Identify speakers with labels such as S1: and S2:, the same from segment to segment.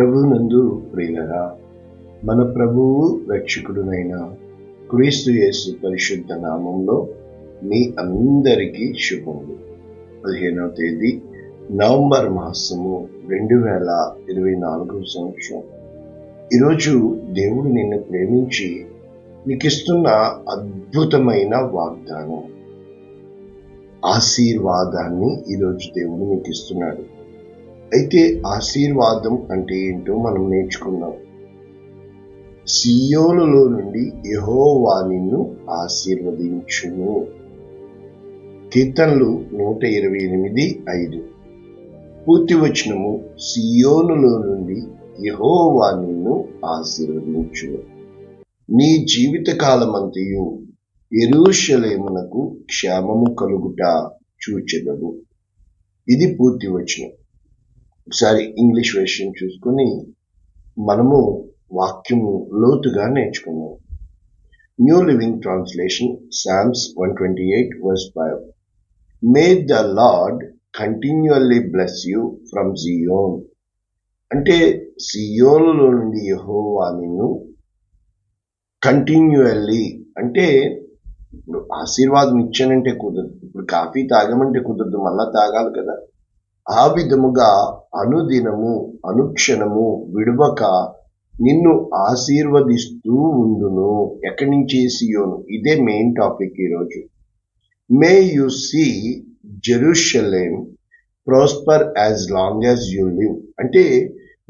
S1: ప్రభువునందు ప్రియులరా, మన ప్రభువు రక్షకుడునైన క్రీస్తు యేసు పరిశుద్ధ నామంలో మీ అందరికీ శుభములు. 15వ తేదీ నవంబర్ మాసము 2024 సంవత్సరం. ఈరోజు దేవుడు నిన్ను ప్రేమించి నీకిస్తున్న అద్భుతమైన వాగ్దానం, ఆశీర్వాదాన్ని ఈరోజు దేవుడు నీకు ఇస్తున్నాడు. అయితే ఆశీర్వాదం అంటే ఏంటో మనం నేర్చుకుందాం. సియోనులో నుండి యెహోవా నిన్ను ఆశీర్వదించును. కీర్తనలు 128:5. పూర్తి వచనము, సియోనులో నుండి యెహోవా నిన్ను ఆశీర్వదించును. నీ జీవిత కాలమంతయు యెరూషలేమునకు క్షేమము కలుగుట చూచెదవు. ఇది పూర్తి వచనం. ఒకసారి ఇంగ్లీష్ వెర్షన్ చూసుకొని మనము వాక్యము లోతుగా నేర్చుకున్నాం. New living translation, Psalms 128:5. May the Lord continually bless you from Zion. అంటే సియోనులో నుండి యెహోవా నిన్ను కంటిన్యూయల్లీ, అంటే ఇప్పుడు ఆశీర్వాదం ఇచ్చానంటే కుదరదు. ఇప్పుడు కాఫీ తాగమంటే కుదరదు, మళ్ళా తాగాలి కదా. ఆ విధముగా అనుదినము అనుక్షణము విడువక నిన్ను ఆశీర్వదిస్తూ ఉండును. ఎక్కడి నుంచి? సియోను. ఇదే మెయిన్ టాపిక్ ఈరోజు. May you see Jerusalem prosper as long as you live. అంటే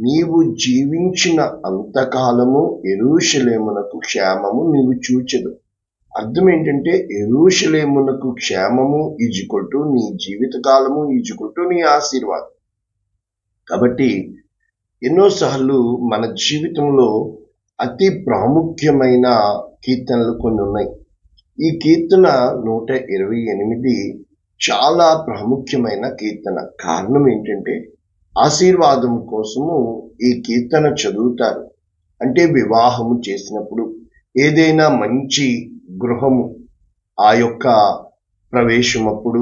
S1: నీవు జీవించిన అంతకాలము యెరూషలేమునకు క్షేమము నీవు చూచెదు. అర్థం ఏంటంటే యెరూషలేమునకు క్షేమము ఈజ్వల్టు నీ జీవితకాలము ఈజ్వల్టు నీ ఆశీర్వాదం. కాబట్టి ఎన్నోసార్లు మన జీవితంలో అతి ప్రాముఖ్యమైన కీర్తనలు కొన్ని ఉన్నాయి. ఈ కీర్తన 128 చాలా ప్రాముఖ్యమైన కీర్తన. కారణం ఏంటంటే ఆశీర్వాదం కోసము ఈ కీర్తన చదువుతారు. అంటే వివాహము చేసినప్పుడు, ఏదైనా మంచి గృహము ఆ యొక్క ప్రవేశమప్పుడు,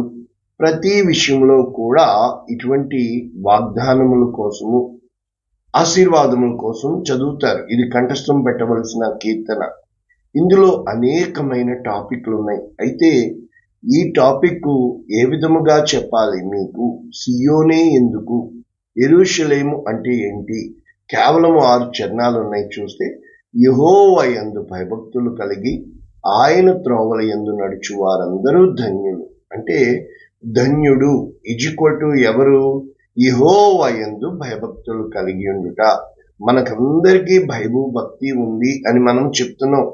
S1: ప్రతి విషయంలో కూడా ఇటువంటి వాగ్దానముల కోసము, ఆశీర్వాదముల కోసం చదువుతారు. ఇది కంఠస్థం పెట్టవలసిన కీర్తన. ఇందులో అనేకమైన టాపిక్లు ఉన్నాయి. అయితే ఈ టాపిక్ ఏ విధముగా చెప్పాలి మీకు? సియోనే ఎందుకు, యెరూషలేము అంటే ఏంటి? కేవలం 6 చరణాలు ఉన్నాయి. చూస్తే యెహోవా యందు భయభక్తులు కలిగి ఆయన త్రోవల యందు నడుచు వారందరూ ధన్యులు. అంటే ధన్యుడు ఈజ్వల్టు ఎవరు? యెహోవా యందు భయభక్తులు కలిగి ఉండుట. మనకందరికీ భక్తి ఉంది అని మనం చెప్తున్నాం.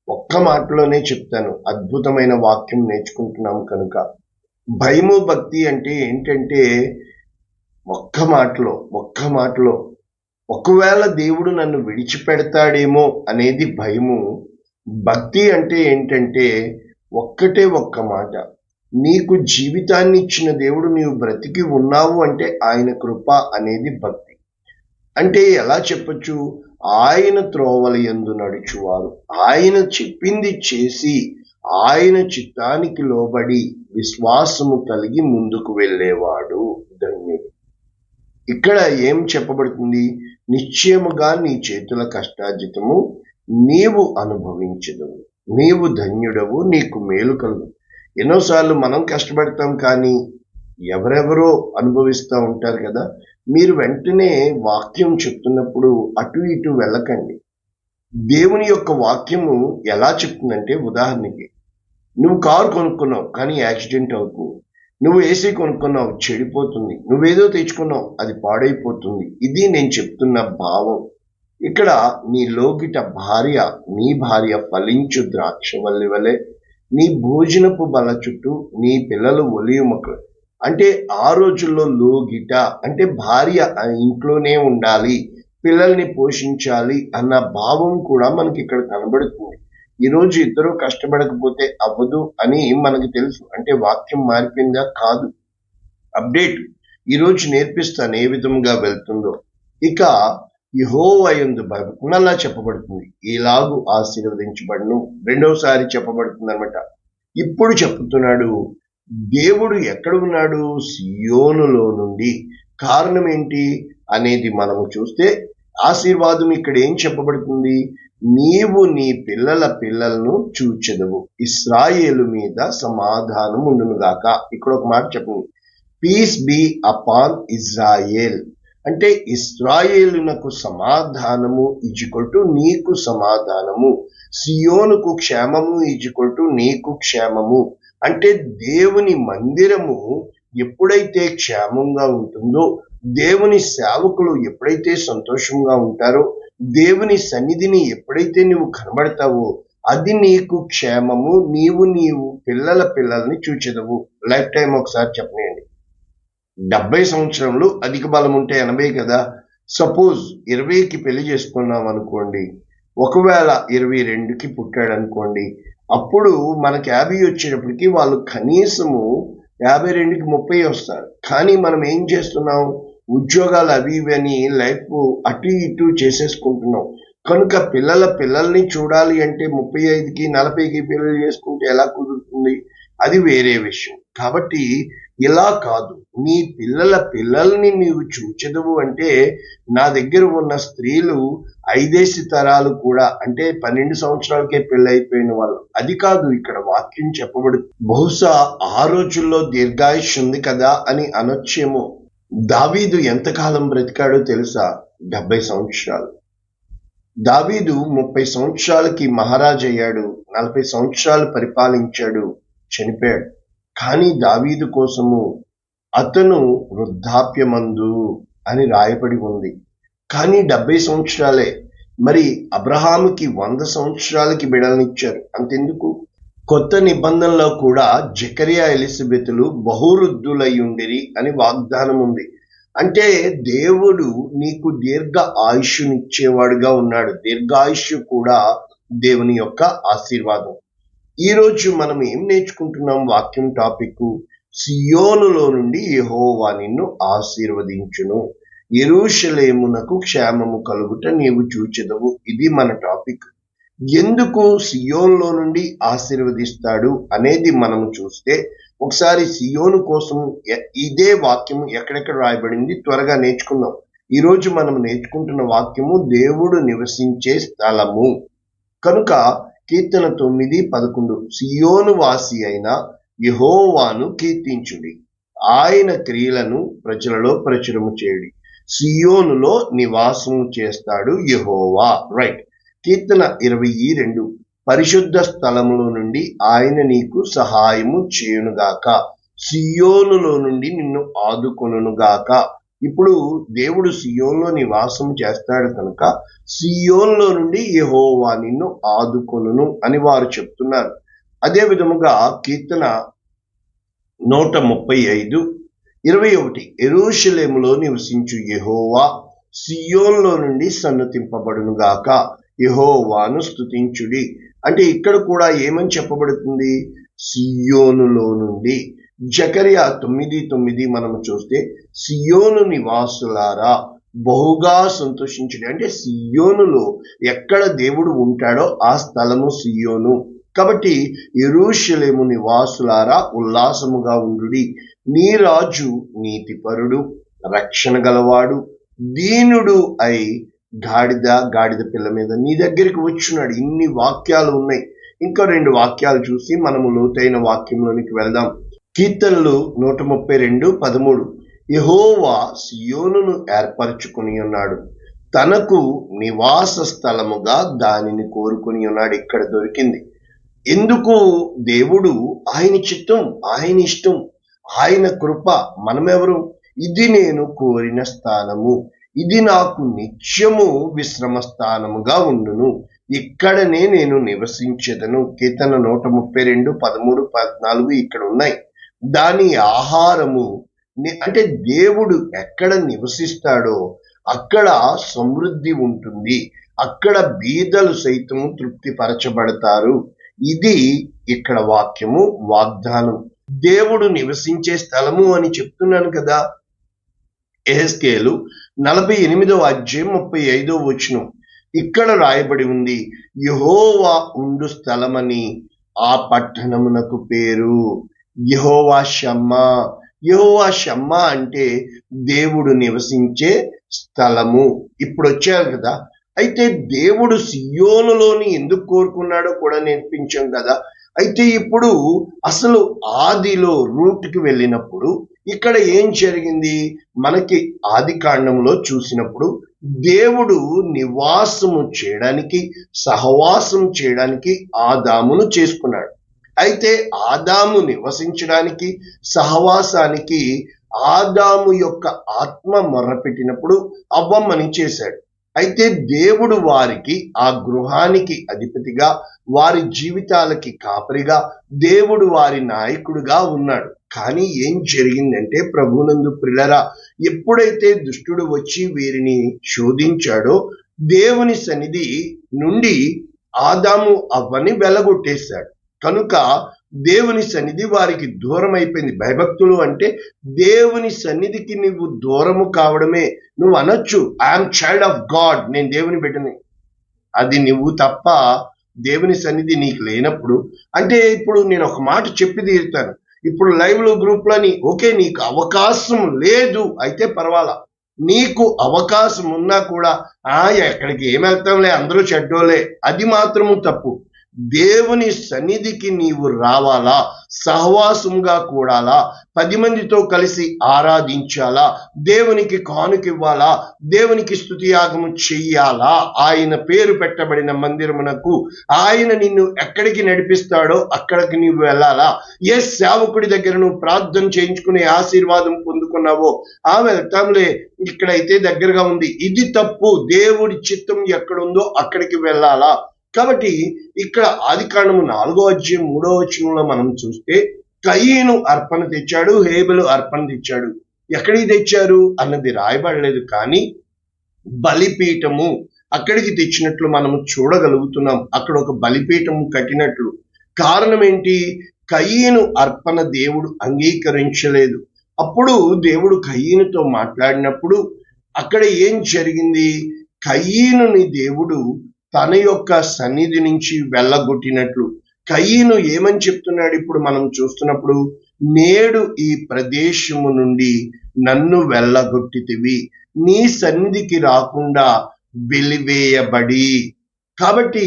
S1: ఒక్క మాటలోనే చెప్తాను, అద్భుతమైన వాక్యం నేర్చుకుంటున్నాం కనుక. భయము భక్తి అంటే ఏంటంటే ఒక్క మాటలో ఒకవేళ దేవుడు నన్ను విడిచిపెడతాడేమో అనేది భయము. భక్తి అంటే ఏంటంటే ఒక్క మాట, నీకు జీవితాన్ని ఇచ్చిన దేవుడు నీవు బ్రతికి ఉన్నావు అంటే ఆయన కృప అనేది భక్తి. అంటే ఎలా చెప్పొచ్చు? ఆయన త్రోవల యందు నడుచువారు, ఆయన చెప్పింది చేసి ఆయన చిత్తానికి లోబడి విశ్వాసము కలిగి ముందుకు వెళ్ళేవాడు ధన్యుడు. ఇక్కడ ఏం చెప్పబడుతుంది? నిశ్చయముగా నీ చేతుల కష్టార్జితము నీవు అనుభవించదవు, నీవు ధన్యుడవు, నీకు మేలు కలుగు. ఎన్నోసార్లు మనం కష్టపడతాం, కానీ ఎవరెవరో అనుభవిస్తూ ఉంటారు కదా. మీరు వెంటనే వాక్యం చెప్తున్నప్పుడు అటు ఇటు వెళ్ళకండి. దేవుని యొక్క వాక్యము ఎలా చెప్తుందంటే, ఉదాహరణకి నువ్వు కారు కొనుక్కున్నావు కానీ యాక్సిడెంట్ అవుతుంది. నువ్వు ఏసీ కొనుక్కున్నావు, చెడిపోతుంది. నువ్వేదో తెచ్చుకున్నావు, అది పాడైపోతుంది. ఇది నేను చెప్తున్న భావం. ఇక్కడ నీ లోగిట నీ భార్య ఫలించు ద్రాక్షవల్లి వలె, నీ భోజనపు బల చుట్టూ నీ పిల్లలు ఒలివ మొక్కలు. అంటే ఆ రోజుల్లో లోగిట అంటే భార్య ఇంట్లోనే ఉండాలి, పిల్లల్ని పోషించాలి అన్న భావం కూడా మనకి ఇక్కడ కనబడుతుంది. ఈరోజు ఇద్దరు కష్టపడకపోతే అవ్వదు అని మనకు తెలుసు. అంటే వాక్యం మారిపోయిందా? కాదు, అప్డేట్. ఈరోజు నేర్పిస్తాను ఏ విధంగా వెళ్తుందో. ఇక యెహోవా యందు భయభక్తులు అలా చెప్పబడుతుంది. ఇలాగు ఆశీర్వదించబడును. రెండవసారి చెప్పబడుతుంది అనమాట. ఇప్పుడు చెప్తున్నాడు, దేవుడు ఎక్కడ ఉన్నాడు? సియోనులో నుండి. కారణం ఏంటి అనేది మనము చూస్తే ఆశీర్వాదం ఇక్కడ ఏం చెప్పబడుతుంది? నీవు నీ పిల్లల పిల్లలను చూచెదవు, ఇశ్రాయేలు మీద సమాధానం ఉండునుగాక. ఇక్కడ ఒక మాట చెప్పండి, పీస్ బి అపాన్ ఇజ్రాయేల్. అంటే ఇశ్రాయేలునకు సమాధానము ఈజ్వల్ నీకు సమాధానము, సియోనుకు క్షేమము ఈజ్వల్ నీకు క్షేమము. అంటే దేవుని మందిరము ఎప్పుడైతే క్షేమంగా ఉంటుందో, దేవుని సేవకులు ఎప్పుడైతే సంతోషంగా ఉంటారో, దేవుని సన్నిధిని ఎప్పుడైతే నువ్వు కనబడతావో అది నీకు క్షేమము, నీవు పిల్లల పిల్లల్ని చూచెదవు. లైఫ్ టైం ఒకసారి చెప్పనేయండి. 70 సంవత్సరంలో అధిక బలం ఉంటే 80 కదా. సపోజ్ 20కి పెళ్లి చేసుకున్నాం అనుకోండి, ఒకవేళ 22కి పుట్టాడు అనుకోండి, అప్పుడు మనకి 50 వచ్చేటప్పటికి వాళ్ళు కనీసము 52కి 30 వస్తారు. కానీ మనం ఏం చేస్తున్నాం, ఉద్యోగాలు అవి ఇవి అని లైఫ్ అటు ఇటు చేసేసుకుంటున్నాం. కనుక పిల్లల్ని చూడాలి అంటే 35కి 40కి పెళ్లి చేసుకుంటే ఎలా కుదురుతుంది? అది వేరే విషయం. కాబట్టి ఇలా కాదు, నీ పిల్లల్ని నీవు చూచెదవు అంటే నా దగ్గర ఉన్న స్త్రీలు 5 తరాలు కూడా, అంటే 12 సంవత్సరాలకే పెళ్ళైపోయిన వాళ్ళు. అది కాదు ఇక్కడ వాక్యం చెప్పబడు. బహుశా ఆ రోజుల్లో దీర్ఘాయుష్ ఉంది కదా అని అనొచ్చేమో. దావీదు ఎంతకాలం బ్రతికాడో తెలుసా? 70 సంవత్సరాలు. దావీదు 30 సంవత్సరాలకి మహారాజు అయ్యాడు, 40 సంవత్సరాలు పరిపాలించాడు, చనిపోయాడు. కానీ దావీదు కోసము అతను వృద్ధాప్యమందు అని రాయబడి ఉంది. కానీ 70 సంవత్సరాలే. మరి అబ్రహాముకి 100 సంవత్సరాలకి బిడలనిచ్చారు. అంతెందుకు, కొత్త నిబంధనలో కూడా జకరియా ఎలిజబెతులు బహువృద్ధులయ్యుండిరి అని వాగ్దానం ఉంది. అంటే దేవుడు నీకు దీర్ఘ ఆయుష్నిచ్చేవాడుగా ఉన్నాడు. దీర్ఘాయుష్యు కూడా దేవుని యొక్క ఆశీర్వాదం. ఈరోజు మనం ఏం నేర్చుకుంటున్నాం? వాక్యం టాపిక్, సియోనులో నుండి యెహోవా నిన్ను ఆశీర్వదించును, యెరూషలేమునకు క్షేమము కలుగుట నీవు చూచెదవు. ఇది మన టాపిక్. ఎందుకు సియోన్లో నుండి ఆశీర్వదిస్తాడు అనేది మనము చూస్తే, ఒకసారి సియోను కోసం ఇదే వాక్యము ఎక్కడెక్కడ రాయబడింది త్వరగా నేర్చుకుందాం. ఈరోజు మనం నేర్చుకుంటున్న వాక్యము దేవుడు నివసించే స్థలము. కనుక కీర్తన 9:11, సియోను వాసి అయిన యెహోవాను కీర్తించుడి, ఆయన క్రియలను ప్రజలలో ప్రచురము చేయుడి, సియోనులో నివాసము చేస్తాడు యెహోవా. రైట్. కీర్తన 22, పరిశుద్ధ స్థలములో నుండి ఆయన నీకు సహాయము చేయునుగాక, సియోనులో నుండి నిన్ను ఆదుకొనుగాక. ఇప్పుడు దేవుడు సియోన్లో నివాసం చేస్తాడు కనుక సియోన్లో నుండి యెహోవా నిన్ను ఆదుకొనును అని వారు చెప్తున్నారు. అదే విధముగా కీర్తన 135:21, యెరూషలేములో నివసించు యెహోవా సియోన్లో నుండి సన్నతింపబడునుగాక, యెహోవాను స్తుతించుడి. అంటే ఇక్కడ కూడా ఏమని చెప్పబడుతుంది? సియోనులో నుండి. జకరియా 9:9 మనము చూస్తే, సియోను నివాసులారా బహుగా సంతోషించుడి. అంటే సియోనులో ఎక్కడ దేవుడు ఉంటాడో ఆ స్థలము సియోను. కాబట్టి యెరూషలేము నివాసులారా ఉల్లాసముగా ఉండుడి, నీ రాజు నీతిపరుడు, రక్షణ గలవాడు, దీనుడు అయి గాడిద పిల్ల మీద నీ దగ్గరికి వచ్చున్నాడు. ఇన్ని వాక్యాలు ఉన్నాయి. ఇంకా 2 వాక్యాలు చూసి మనము లోతైన వాక్యంలోనికి వెళ్దాం. కీర్తనలు 132:13, యెహోవా సియోనును ఏర్పరచుకుని ఉన్నాడు, తనకు నివాస స్థలముగా దానిని కోరుకుని ఉన్నాడు. ఇక్కడ దొరికింది. ఎందుకు? దేవుడు ఆయన చిత్తం, ఆయన ఇష్టం, ఆయన కృప. మనమెవరు? ఇది నేను కోరిన స్థానము, ఇది నాకు నిత్యము విశ్రమ స్థానముగా ఉండును, ఇక్కడనే నేను నివసించెదను. కీర్తన 132:13-14 ఇక్కడ ఉన్నాయి. దాని ఆహారము అంటే దేవుడు ఎక్కడ నివసిస్తాడో అక్కడ సమృద్ధి ఉంటుంది, అక్కడ బీదలు సైతము తృప్తిపరచబడతారు. ఇది ఇక్కడ వాక్యము, వాగ్దానం. దేవుడు నివసించే స్థలము అని చెప్తున్నాను కదా. యెహెజ్కేలు 48:35 ఇక్కడ రాయబడి ఉంది, యెహోవా ఉండు స్థలమని ఆ పట్టణమునకు పేరు. యెహోవా షమ్మా. యెహోవా షమ్మా అంటే దేవుడు నివసించే స్థలము. ఇప్పుడు వచ్చారు కదా. అయితే దేవుడు సియోనులోని ఎందుకు కోరుకున్నాడో కూడా నేర్పించాం కదా. అయితే ఇప్పుడు అసలు ఆదిలో రూట్కి వెళ్ళినప్పుడు ఇక్కడ ఏం జరిగింది? మనకి ఆది కాండంలో చూసినప్పుడు దేవుడు నివాసము చేయడానికి, సహవాసం చేయడానికి ఆదామును చేసుకున్నాడు. అయితే ఆదాము నివసించడానికి, సహవాసానికి ఆదాము యొక్క ఆత్మ మొర్రపెట్టినప్పుడు అవ్వమ్మని చేశాడు. అయితే దేవుడు వారికి ఆ గృహానికి అధిపతిగా, వారి జీవితాలకి కాపరిగా, దేవుడు వారి నాయకుడిగా ఉన్నాడు. కానీ ఏం జరిగిందంటే ప్రభునందు ప్రియులారా, ఎప్పుడైతే దుష్టుడు వచ్చి వీరిని శోధించాడో దేవుని సన్నిధి నుండి ఆదాము అవ్వని వెళ్ళగొట్టేశాడు. కనుక దేవుని సన్నిధి వారికి దూరం అయిపోయింది. భయభక్తులు అంటే దేవుని సన్నిధికి నువ్వు దూరము కావడమే. నువ్వు అనొచ్చు, ఐఎమ్ చైల్డ్ ఆఫ్ గాడ్, నేను దేవుని బిడ్డని. అది నువ్వు తప్ప దేవుని సన్నిధి నీకు లేనప్పుడు. అంటే ఇప్పుడు నేను ఒక మాట చెప్పి తీరుతాను. ఇప్పుడు లైవ్ లో గ్రూప్ లోని ఓకే, నీకు అవకాశం లేదు అయితే పర్వాలా. నీకు అవకాశం ఉన్నా కూడా ఎక్కడికి ఏం వెళ్తాంలే, అందరూ చెడ్డోలే, అది మాత్రము తప్పు. దేవుని సన్నిధికి నీవు రావాలా, సహవాసంగా కూడాలా, 10 మందితో కలిసి ఆరాధించాలా, దేవునికి కానుకివ్వాలా, దేవునికి స్తుతియాగము చెయ్యాలా, ఆయన పేరు పెట్టబడిన మందిరమునకు ఆయన నిన్ను ఎక్కడికి నడిపిస్తాడో అక్కడికి నీవు వెళ్ళాలా. ఏ సేవకుడి దగ్గర నువ్వు ప్రార్థన చేయించుకునే ఆశీర్వాదం పొందుకున్నావో వెళ్తాంలే, ఇక్కడైతే దగ్గరగా ఉంది, ఇది తప్పు. దేవుడి చిత్తం ఎక్కడుందో అక్కడికి వెళ్ళాలా. కాబట్టి ఇక్కడ ఆదికాండము 4వ అధ్యాయం 3వ వచనంలో మనం చూస్తే కయీను అర్పణ తెచ్చాడు, హేబెలు అర్పణ తెచ్చాడు. ఎక్కడికి తెచ్చారు అన్నది రాయబడలేదు, కానీ బలిపీఠము అక్కడికి తెచ్చినట్లు మనము చూడగలుగుతున్నాం. అక్కడ ఒక బలిపీఠము కట్టినట్లు. కారణం ఏంటి? కయీను అర్పణ దేవుడు అంగీకరించలేదు. అప్పుడు దేవుడు కయీనుతో మాట్లాడినప్పుడు అక్కడ ఏం జరిగింది? కయీనుని దేవుడు తన యొక్క సన్నిధి నుంచి వెళ్ళగొట్టినట్లు. కయీను ఏమని చెప్తున్నాడు ఇప్పుడు మనం చూస్తున్నప్పుడు? నేడు ఈ ప్రదేశము నుండి నన్ను వెళ్ళగొట్టితివి, నీ సన్నిధికి రాకుండా వెలివేయబడి. కాబట్టి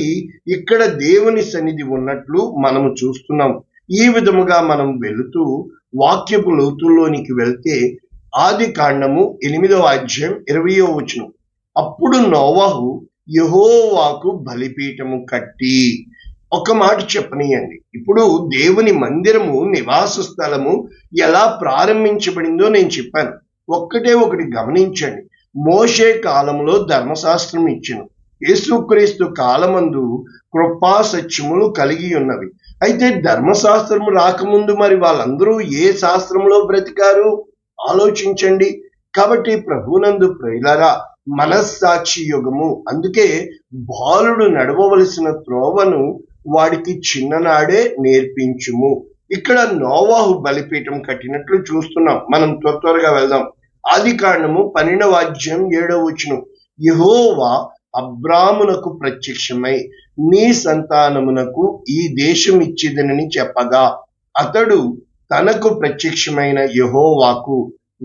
S1: ఇక్కడ దేవుని సన్నిధి ఉన్నట్లు మనము చూస్తున్నాం. ఈ విధముగా మనం వెళుతూ వాక్యపు లోతుల్లోనికి వెళ్తే ఆది కాండము 8వ అధ్యాయం 20వ వచనం. అప్పుడు నోవహు యెహోవాకు బలిపీఠము కట్టి. ఒక మాట చెప్పనీయండి. ఇప్పుడు దేవుని మందిరము, నివాస స్థలము ఎలా ప్రారంభించబడిందో నేను చెప్పాను. ఒకటి గమనించండి. మోషే కాలంలో ధర్మశాస్త్రం ఇచ్చెను. యేసుక్రీస్తు కాలమందు కృపా సత్యములు కలిగి ఉన్నవి. అయితే ధర్మశాస్త్రము రాకముందు మరి వాళ్ళందరూ ఏ శాస్త్రంలో బ్రతికారు? ఆలోచించండి. కాబట్టి ప్రభునందు ప్రియులారా, మనస్సాక్షి యుగము. అందుకే బాలుడు నడవవలసిన త్రోవను వాడికి చిన్ననాడే నేర్పించుము. ఇక్కడ నోవాహు బలిపీఠం కట్టినట్లు చూస్తున్నాం. మనం త్వరగా వెళ్దాం. ఆది కాండము 12వ అధ్యాయం 7వ వచనం. యెహోవా అబ్రామునకు ప్రత్యక్షమై నీ సంతానమునకు ఈ దేశం ఇచ్చిదనని చెప్పగా అతడు తనకు ప్రత్యక్షమైన యెహోవాకు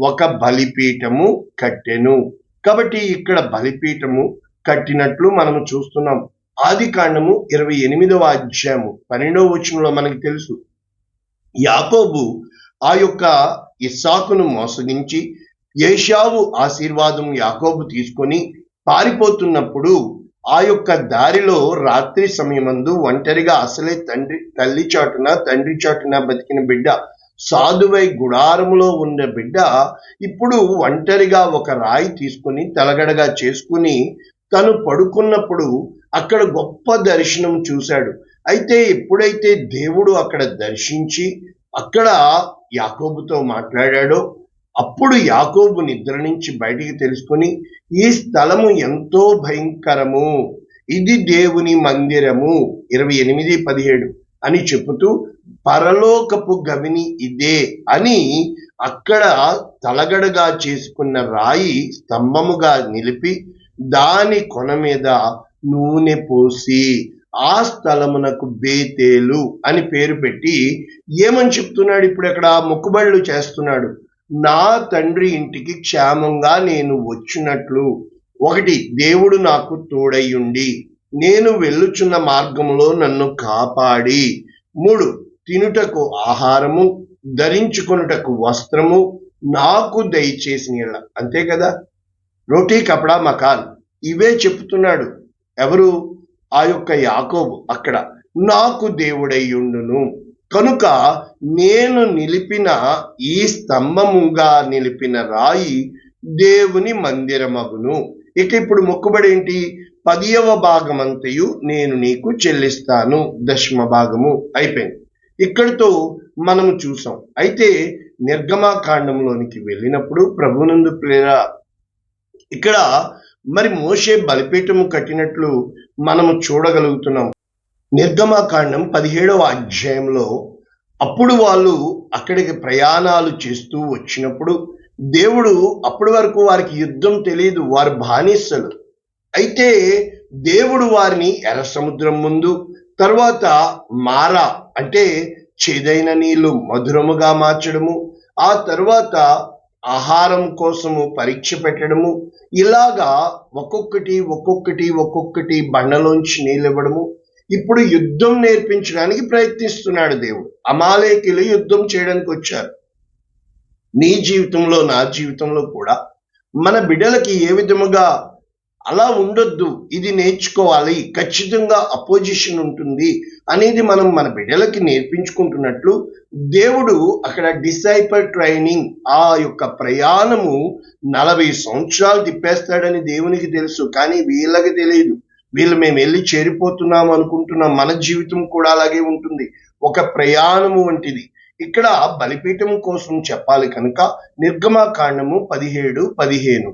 S1: ఒక బలిపీఠము కట్టెను. కాబట్టి ఇక్కడ బలిపీఠము కట్టినట్లు మనము చూస్తున్నాం. ఆది కాండము 28వ అధ్యాయము 12వ వచనంలో మనకి తెలుసు, యాకోబు ఆ యొక్క ఇస్సాకును మోసగించి ఏశావు ఆశీర్వాదం యాకోబు తీసుకొని పారిపోతున్నప్పుడు ఆ యొక్క దారిలో రాత్రి సమయమందు ఒంటరిగా, అసలే తల్లి చాటున తండ్రి చాటున బతికిన బిడ్డ, సాధువై గుడారములో ఉన్న బిడ్డ ఇప్పుడు ఒంటరిగా ఒక రాయి తీసుకొని తలగడగా చేసుకుని తను పడుకున్నప్పుడు అక్కడ గొప్ప దర్శనం చూశాడు. అయితే ఎప్పుడైతే దేవుడు అక్కడ దర్శించి అక్కడ యాకోబుతో మాట్లాడాడో అప్పుడు యాకోబు నిద్ర నుంచి బయటికి తెలుసుకొని ఈ స్థలము ఎంతో భయంకరము, ఇది దేవుని మందిరము 28:17 అని చెబుతూ పరలోకపు గవిని ఇదే అని అక్కడ తలగడగా చేసుకున్న రాయి స్తంభముగా నిలిపి దాని కొన మీద నూనె పోసి ఆ స్థలమునకు బేతేలు అని పేరు పెట్టి ఏమని చెప్తున్నాడు? ఇప్పుడు అక్కడ మొక్కుబళ్ళు చేస్తున్నాడు. నా తండ్రి ఇంటికి క్షేమంగా నేను వచ్చినట్లు, ఒకటి, దేవుడు నాకు తోడయ్యుండి నేను వెళ్ళుచున్న మార్గంలో నన్ను కాపాడి, 3, తినుటకు ఆహారము, ధరించుకొనుటకు వస్త్రము నాకు దయచేసిన యెడల. అంతే కదా, రోటీ కపడా మకాన్ ఇవే చెప్తున్నాడు. ఎవరు? ఆ యొక్క యాకోబు. అక్కడ నాకు దేవుడయ్యుండును కనుక నేను నిలిపిన ఈ స్తంభముగా నిలిపిన రాయి దేవుని మందిరమగును. ఇక ఇప్పుడు మొక్కుబడి ఏంటి? 10వ భాగమంతయు నేను నీకు చెల్లిస్తాను. దశమ భాగము అయిపోయింది. ఇక్కడితో మనము చూసాం. అయితే నిర్గమాకాండంలోనికి వెళ్ళినప్పుడు ప్రభునందు ప్రేరా, ఇక్కడ మరి మోషే బలిపీఠము కట్టినట్లు మనము చూడగలుగుతున్నాం. నిర్గమాకాండం 17వ అధ్యాయంలో అప్పుడు వాళ్ళు అక్కడికి ప్రయాణాలు చేస్తూ వచ్చినప్పుడు దేవుడు, అప్పటి వరకు వారికి యుద్ధం తెలియదు, వారు బానిసలు. అయితే దేవుడు వారిని ఎర్ర సముద్రం ముందు, తర్వాత మారా అంటే చేదైన నీళ్లు మధురముగా మార్చడము, ఆ తర్వాత ఆహారం కోసము పరీక్ష పెట్టడము, ఇలాగా ఒక్కొక్కటి బండలోంచి నీళ్ళు ఇవ్వడము. ఇప్పుడు యుద్ధం నేర్పించడానికి ప్రయత్నిస్తున్నాడు దేవుడు. అమాలేకీలు యుద్ధం చేయడానికి వచ్చారు. నీ జీవితంలో, నా జీవితంలో కూడా మన బిడ్డలకి ఏ విధముగా అలా ఉండొద్దు, ఇది నేర్చుకోవాలి, ఖచ్చితంగా అపోజిషన్ ఉంటుంది అనేది మనం మన బిడ్డలకి నేర్పించుకుంటున్నట్లు దేవుడు అక్కడ డిసైపుల్ ట్రైనింగ్, ఆ యొక్క ప్రయాణము 40 సంవత్సరాలు తిప్పేస్తాడని దేవునికి తెలుసు. కానీ వీళ్ళకి తెలియదు. వీళ్ళు మేము వెళ్ళి చేరిపోతున్నాము అనుకుంటున్నాం. మన జీవితం కూడా అలాగే ఉంటుంది, ఒక ప్రయాణము వంటిది. ఇక్కడ బలిపీఠం కోసం చెప్పాలి కనుక నిర్గమాకాండము 17:15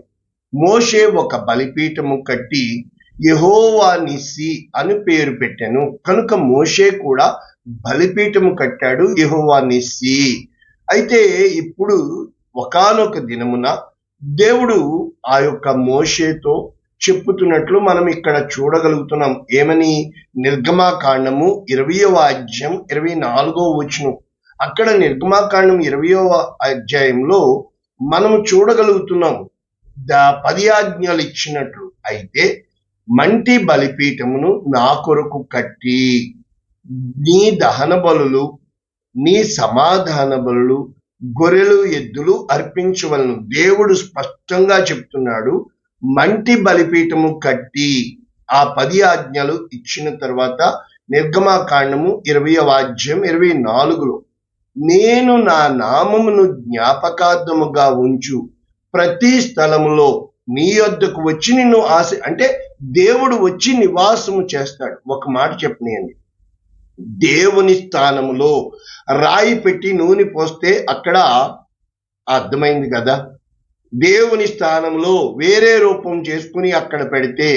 S1: మోషే ఒక బలిపీఠము కట్టి యెహోవా నిస్సి అని పేరు పెట్టాను కనుక మోషే కూడా బలిపీఠము కట్టాడు, యెహోవా నిస్సి. అయితే ఇప్పుడు ఒకానొక దినమున దేవుడు ఆ యొక్క మోషేతో చెప్పుతున్నట్లు మనం ఇక్కడ చూడగలుగుతున్నాం. ఏమని? నిర్గమాకాండము 20వ అధ్యాయం 24వ వచనం. అక్కడ నిర్గమాకాండం 20వ అధ్యాయంలో మనము చూడగలుగుతున్నాం 10 ఆజ్ఞలు ఇచ్చినట్లు. అయితే మంటి బలిపీఠమును నా కొరకు కట్టి నీ దహన బలులు, నీ సమాధాన బలులు, గొర్రెలు ఎద్దులు అర్పించవలను. దేవుడు స్పష్టంగా చెప్తున్నాడు, మంటి బలిపీఠము కట్టి. ఆ 10 ఆజ్ఞలు ఇచ్చిన తర్వాత నిర్గమాకాండము 20వ అధ్యాయం 24లో నేను నా నామమును జ్ఞాపకార్థముగా ఉంచు ప్రతి స్థలములో నీ యొద్దకు వచ్చి నిన్ను అంటే దేవుడు వచ్చి నివాసము చేస్తాడు. ఒక మాట చెప్పనియండి, దేవుని స్థానములో రాయి పెట్టి నూనె పోస్తే అక్కడ అర్థమైంది కదా, దేవుని స్థానంలో వేరే రూపం చేసుకుని అక్కడ పెడితే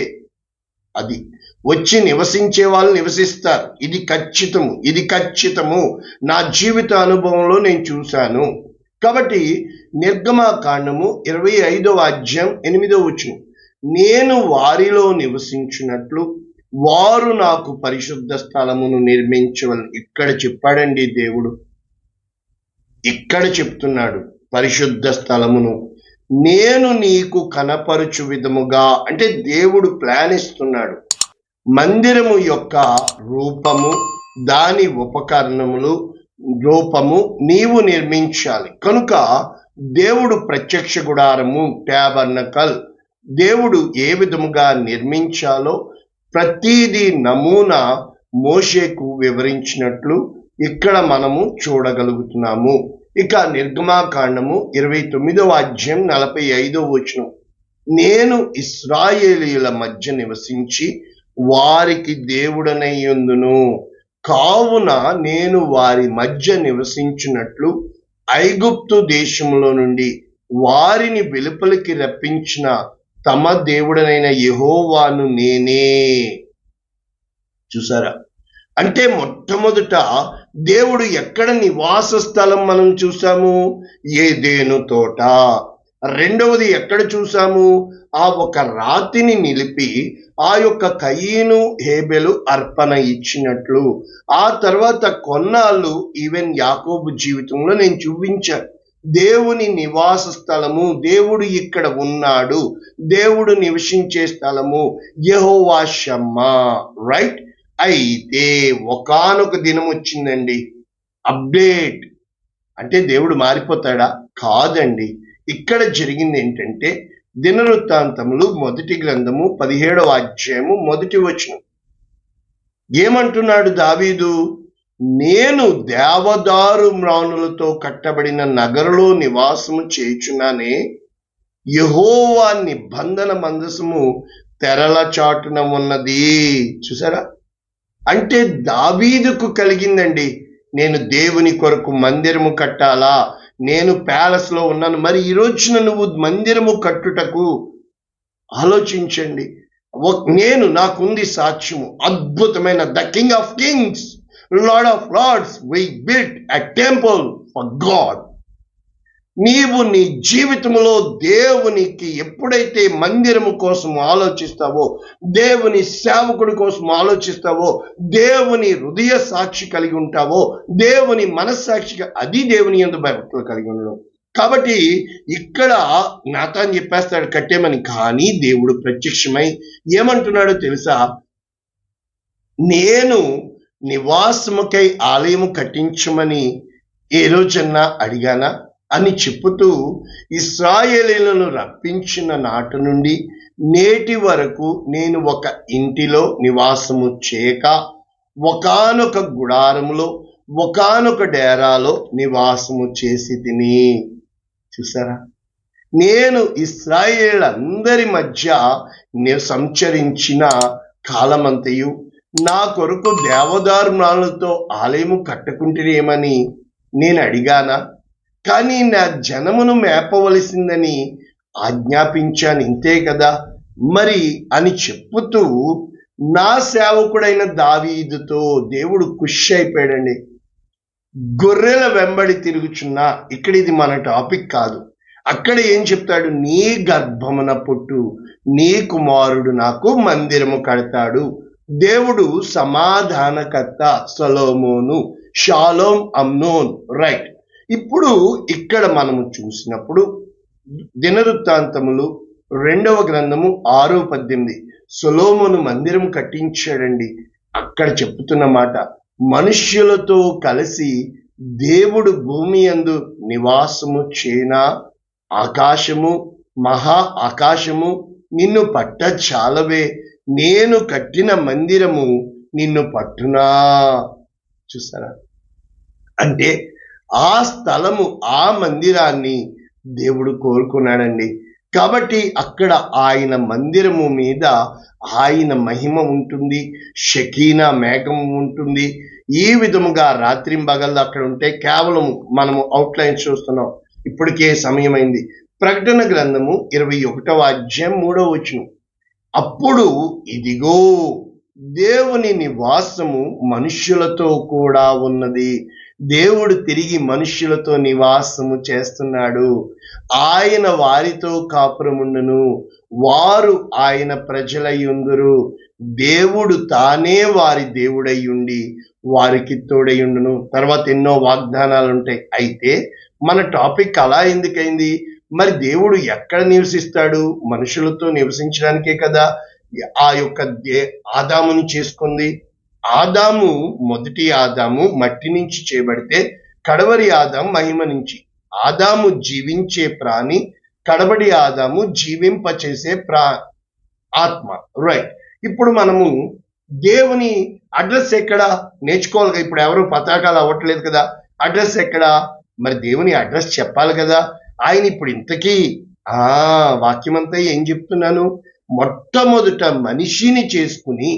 S1: అది వచ్చి నివసించే వాళ్ళు నివసిస్తారు. ఇది ఖచ్చితము నా జీవిత అనుభవంలో నేను చూశాను. కాబట్టి నిర్గమాకాండము 25వ అధ్యాయం 8వ వచనం నేను వారిలో నివసించినట్లు వారు నాకు పరిశుద్ధ స్థలమును నిర్మించవలను. ఇక్కడ చెప్పాడండి దేవుడు, ఇక్కడ చెప్తున్నాడు పరిశుద్ధ స్థలమును నేను నీకు కనపరుచు విధముగా. అంటే దేవుడు ప్లాన్ ఇస్తున్నాడు. మందిరము యొక్క రూపము, దాని ఉపకరణములు, రూపము నీవు నిర్మించాలి. కనుక దేవుడు ప్రత్యక్ష గుడారము, ట్యాబర్నకల్, దేవుడు ఏ విధముగా నిర్మించాలో ప్రతిదీ నమూనా మోషేకు వివరించినట్లు ఇక్కడ మనము చూడగలుగుతున్నాము. ఇక నిర్గమాకాండము 29వ అధ్యాయం 45వ వచనం నేను ఇశ్రాయేలీయుల మధ్య నివసించి వారికి దేవుడనయ్యుందును కావున నేను వారి మధ్య నివసించినట్లు ఐగుప్తు దేశంలో నుండి వారిని వెలుపలికి రప్పించిన తమ దేవుడనైన యెహోవాను నేనే. చూసారా? అంటే మొట్టమొదట దేవుడు ఎక్కడ నివాస స్థలం మనం చూసాము? ఏదెను తోట. రెండవది ఎక్కడ చూసాము? ఆ ఒక రాతిని నిలిపి ఆ యొక్క కయీను హేబెలు అర్పణ ఇచ్చినట్లు. ఆ తర్వాత కొన్నాళ్ళు ఈవెన్ యాకోబు జీవితంలో నేను చూపించాను. దేవుని నివాస స్థలము, దేవుడు ఇక్కడ ఉన్నాడు, దేవుడు నివసించే స్థలము యెహోవా షమ్మా. రైట్. అయితే ఒకానొక దినం వచ్చిందండి, అప్డేట్. అంటే దేవుడు మారిపోతాడా? కాదండి. ఇక్కడ జరిగింది ఏంటంటే దినవృత్తాంతములు 1 గ్రంథము 17వ అధ్యాయము 1వ వచనం. ఏమంటున్నాడు దావీదు? నేను దేవదారు మ్రాణులతో కట్టబడిన నగరులో నివాసము చేయుచున్నానే, యెహోవా నిబంధన మందసము తెరల చాటున ఉన్నది. చూసారా? అంటే దావీదుకు కలిగిందండి, నేను దేవుని కొరకు మందిరము కట్టాలా, నేను ప్యాలెస్ లో ఉన్నాను, మరి ఈ రోజున నువ్వు మందిరము కట్టుటకు ఆలోచించండి. నాకుంది సాక్ష్యము, అద్భుతమైన the king of kings, lord of lords, we built a temple for God. నీవు నీ జీవితంలో దేవునికి ఎప్పుడైతే మందిరము కోసం ఆలోచిస్తావో, దేవుని సేవకుడి కోసం ఆలోచిస్తావో, దేవుని హృదయ సాక్షి కలిగి ఉంటావో, దేవుని మనస్సాక్షిగా, అది దేవుని యందు భక్తులు కలిగి ఉండడం. కాబట్టి ఇక్కడ నాతాన్ చెప్పేస్తాడు కట్టేమని, కానీ దేవుడు ప్రత్యక్షమై ఏమంటున్నాడో తెలుసా? నేను నివాసముకై ఆలయము కట్టించమని ఏ రోజన్నా అడిగానా అని చెప్పుతూ ఇశ్రాయేలీయులను రప్పించిన నాటి నుండి నేటి వరకు నేను ఒక ఇంటిలో నివాసము చేయక ఒకానొక గుడారములో, ఒకానొక డేరాలో నివాసము చేసి తిని. చూసారా? నేను ఇశ్రాయేలీయులందరి మధ్య సంచరించిన కాలమంతయు నా కొరకు దేవదారు మ్రాణులతో ఆలయము కట్టుకుంటేనేమని నేను అడిగానా? కానీ నా జనమును మేపవలసిందని ఆజ్ఞాపించాను, ఇంతే కదా మరి అని చెప్పుతూ నా సేవకుడైన దావీదుతో దేవుడు ఖుషి అయిపోయాడండి. గొర్రెల వెంబడి తిరుగుచున్నా, ఇక్కడ ఇది మన టాపిక్ కాదు. అక్కడ ఏం చెప్తాడు? నీ గర్భమున పుట్టు నీ కుమారుడు నాకు మందిరము కడతాడు. దేవుడు సమాధానకర్త సొలొమోను, షాలోమ్ అమ్నోన్. రైట్. ఇప్పుడు ఇక్కడ మనము చూసినప్పుడు దినవృత్తాంతములు 2వ గ్రంథము 6:18 సొలొమోను మందిరం కట్టించాడండి. అక్కడ చెప్తున్న మాట, మనుష్యులతో కలిసి దేవుడు భూమి యందు నివాసము చేనా, ఆకాశము మహా ఆకాశము నిన్ను పట్ట చాలవే, నేను కట్టిన మందిరము నిన్ను పట్టునా. చూసారా? అంటే ఆ స్థలము, ఆ మందిరాన్ని దేవుడు కోరుకున్నాడండి. కాబట్టి అక్కడ ఆయన మందిరము మీద ఆయన మహిమ ఉంటుంది, షకీనా మేఘం ఉంటుంది. ఈ విధముగా రాత్రింబగళ్ళు అక్కడ ఉంటే కేవలం మనము అవుట్లైన్ చూస్తున్నాం. ఇప్పటికే సమయమైంది. ప్రకటన గ్రంథము 21వ అధ్యాయం 3వ వచనం. అప్పుడు ఇదిగో దేవుని నివాసము మనుష్యులతో కూడా ఉన్నది. దేవుడు తిరిగి మనుష్యులతో నివాసము చేస్తున్నాడు. ఆయన వారితో కాపురముండును, వారు ఆయన ప్రజలయ్యుందురు. దేవుడు తానే వారి దేవుడయ్యుండి వారికి తోడయ్యుండును. తర్వాత ఎన్నో వాగ్దానాలు ఉంటాయి. అయితే మన టాపిక్ అలా ఎందుకైంది? మరి దేవుడు ఎక్కడ నివసిస్తాడు? మనుషులతో నివసించడానికే కదా ఆ యొక్క ఆదాముని చేసుకుంది. ఆదాము, మొదటి ఆదాము మట్టి నుంచి చేయబడితే కడవరి ఆదాము మహిమ నుంచి. ఆదాము జీవించే ప్రాణి, కడబడి ఆదాము జీవింపచేసే ఆత్మ. రైట్. ఇప్పుడు మనము దేవుని అడ్రస్ ఎక్కడ నేర్చుకోవాలి. ఇప్పుడు ఎవరు పతాకాలు అవ్వట్లేదు కదా. అడ్రస్ ఎక్కడ? మరి దేవుని అడ్రస్ చెప్పాలి కదా. ఆయన ఇప్పుడు ఇంతకీ వాక్యమంతా ఏం చెప్తున్నాను? మొట్టమొదట మనిషిని చేసుకుని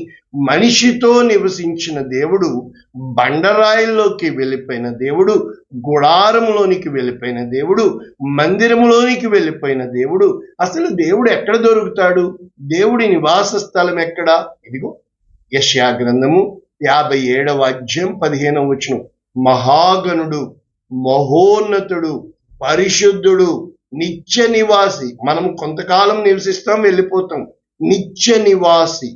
S1: మనిషితో నివసించిన దేవుడు, బండరాయిల్లోకి వెళ్ళిపోయిన దేవుడు, గుడారములోనికి వెళ్ళిపోయిన దేవుడు, మందిరములోనికి వెళ్ళిపోయిన దేవుడు. అసలు దేవుడు ఎక్కడ దొరుకుతాడు? దేవుడి నివాస స్థలం ఎక్కడ? ఇదిగో యెషయా గ్రంథము 57వ అధ్యాయం 15వ వచనం. మహాగణుడు, మహోన్నతుడు, పరిశుద్ధుడు, నిత్య నివాసి. మనం కొంతకాలం నివసిస్తాం, వెళ్ళిపోతాం. నిత్య నివాసి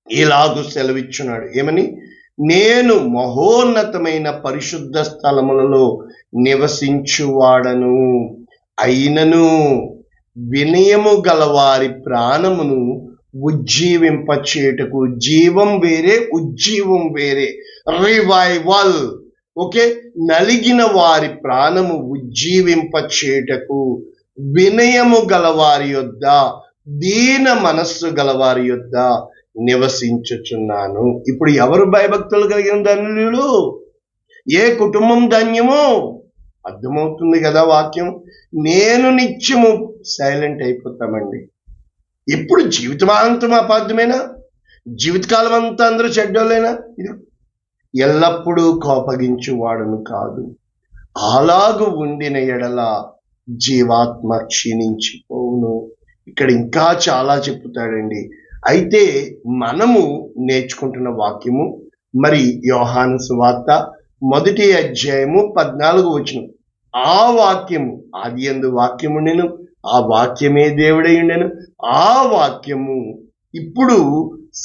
S1: ఇలాగు సెలవిచ్చున్నాడు. ఏమని? నేను మహోన్నతమైన పరిశుద్ధ స్థలములలో నివసించువాడను. అయినను వినయము గలవారి ప్రాణమును ఉజ్జీవింపచేయుటకు, జీవం వేరే ఉజ్జీవం వేరే, రివైవల్. ఓకే, నలిగిన వారి ప్రాణము ఉజ్జీవింపచేయుటకు వినయము గలవారి యొద్ద, దీన మనస్సు గలవారి యొద్ద నివసించుచున్నాను. ఇప్పుడు ఎవరు భయభక్తులు కలిగిన ధన్యులు? ఏ కుటుంబం ధన్యమో అర్థమవుతుంది కదా వాక్యం. నేను నిత్యము సైలెంట్ అయిపోతామండి. ఎప్పుడు జీవితమాంతం అపార్థమేనా? జీవితకాలం అంతా అందరూ చెడ్డోళ్ళేనా? ఇది ఎల్లప్పుడూ కోపగించువాడను కాదు. అలాగు ఉండిన ఎడల జీవాత్మ క్షీణించిపోవును. ఇక్కడ ఇంకా చాలా చెప్తాడండి. అయితే మనము నేర్చుకుంటున్న వాక్యము మరి యోహాను సువార్త 1వ అధ్యాయము 14వ వచనం. ఆ వాక్యము, ఆదియందు వాక్యము ఉండెను, ఆ వాక్యమే దేవుడై ఉండెను, ఆ వాక్యము ఇప్పుడు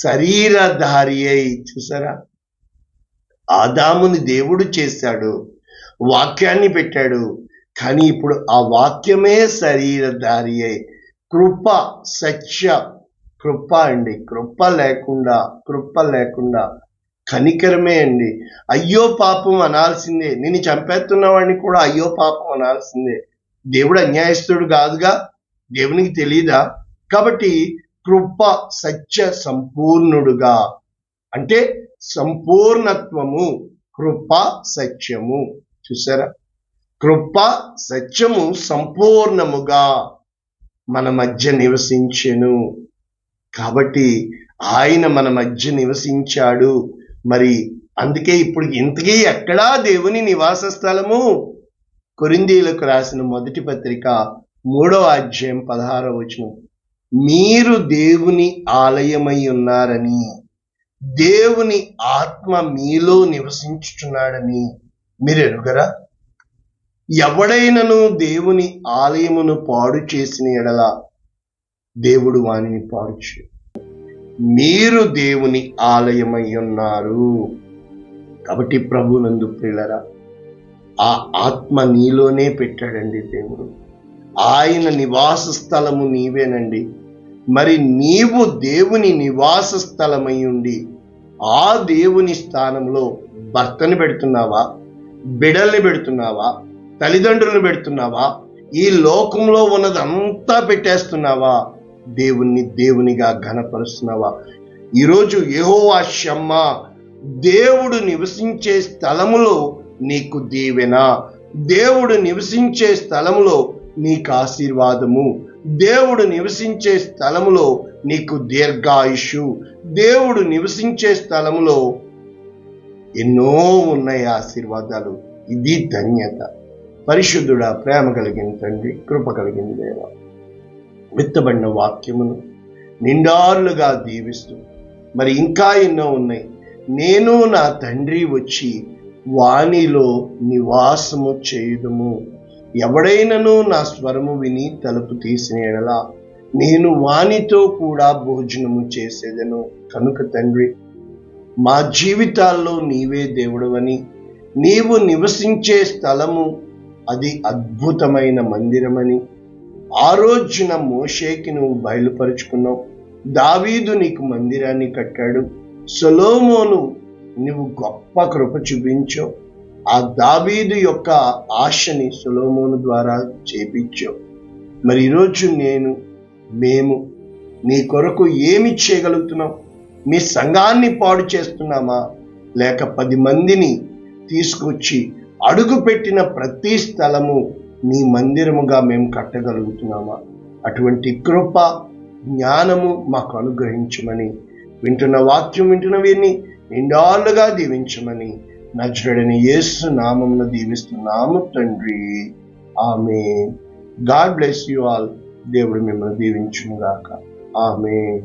S1: శరీరధారి అయి, చూసారా, ఆదాముని దేవుడు చేశాడు, వాక్యాన్ని పెట్టాడు, కానీ ఇప్పుడు ఆ వాక్యమే శరీరధారి అయి కృప సత్య, కృప అండి, కృప లేకుండా కనికరమే అండి. అయ్యో పాపం అనాల్సిందే. నిన్ను చంపేస్తున్న వాడిని కూడా అయ్యో పాపం అనాల్సిందే. దేవుడు అన్యాయస్తుడు కాదుగా, దేవునికి తెలీదా? కాబట్టి కృప సత్య సంపూర్ణుడుగా, అంటే సంపూర్ణత్వము, కృప సత్యము. చూసారా, కృప సత్యము సంపూర్ణముగా మన మధ్య నివసించెను. కాబట్టి ఆయన మన మధ్య నివసించాడు. మరి అందుకే ఇప్పుడు ఇంతకీ ఎక్కడా దేవుని నివాస స్థలము? కొరింథీయులకు రాసిన 1వ పత్రిక 3వ అధ్యాయం 16వ వచనం. మీరు దేవుని ఆలయమై ఉన్నారని, దేవుని ఆత్మ మీలో నివసించుచున్నాడని మీరు ఎరుగరా? ఎవడైనను దేవుని ఆలయమును పాడు చేసిన ఎడల దేవుడు వానిని పాడు చేయు. మీరు దేవుని ఆలయమై ఉన్నారు. కాబట్టి ప్రభునందు ప్రియులరా, ఆ ఆత్మ నీలోనే పెట్టాడండి దేవుడు. ఆయన నివాస స్థలము నీవేనండి. మరి నీవు దేవుని నివాస స్థలమై ఉండి ఆ దేవుని స్థానంలో భర్తని పెడుతున్నావా, బిడల్ని పెడుతున్నావా, తల్లిదండ్రులను పెడుతున్నావా, ఈ లోకంలో ఉన్నదంతా పెట్టేస్తున్నావా, దేవునిగా ఘనపరుస్తున్నావా? ఈరోజు యెహోవా షమ్మా, దేవుడు నివసించే స్థలములో నీకు దీవెన, దేవుడు నివసించే స్థలములో నీకు ఆశీర్వాదము, దేవుడు నివసించే స్థలములో నీకు దీర్ఘాయుషు, దేవుడు నివసించే స్థలములో ఎన్నో ఉన్నాయి ఆశీర్వాదాలు. ఇది ధన్యత. పరిశుద్ధుడా, ప్రేమ కలిగిన తండ్రి, కృప కలిగిన దేవా, విత్తబడిన వాక్యమును నిండారులుగా దీవిస్తూ మరి ఇంకా ఎన్నో ఉన్నాయి. నేను నా తండ్రి వచ్చి వానిలో నివాసము చేయుదుము. ఎవడైనను నా స్వరము విని తలుపు తీసిన ఎడల నేను వానితో కూడా భోజనము చేసేదను. కనుక తండ్రి, మా జీవితాల్లో నీవే దేవుడవని, నీవు నివసించే స్థలము అది అద్భుతమైన మందిరమని ఆ రోజున మోషేకి నువ్వు బయలుపరుచుకున్నావు. దావీదు నీకు మందిరాన్ని కట్టాడు. సొలొమోను నువ్వు గొప్ప కృప చూపించావు. ఆ దావీదు యొక్క ఆశని సొలొమోను ద్వారా చేపించావు. మరి ఈరోజు మేము నీ కొరకు ఏమి చేయగలుగుతున్నాం? మీ సంఘాన్ని పాడు చేస్తున్నామా, లేక 10 మందిని తీసుకొచ్చి అడుగు పెట్టిన ప్రతి స్థలము నీ మందిరముగా మేము కట్టగలుగుతున్నామా? అటువంటి కృప జ్ఞానము మాకు అనుగ్రహించమని, వింటున్న వాక్యం వింటున్న వీరిని నిండాళ్ళుగా దీవించమని నజరేయుడైన యేసు నామమున దీవిస్తున్నాము తండ్రి. ఆమేన్. God bless you all. దేవుడు మిమ్మల్ని దీవించును గాక. ఆమేన్.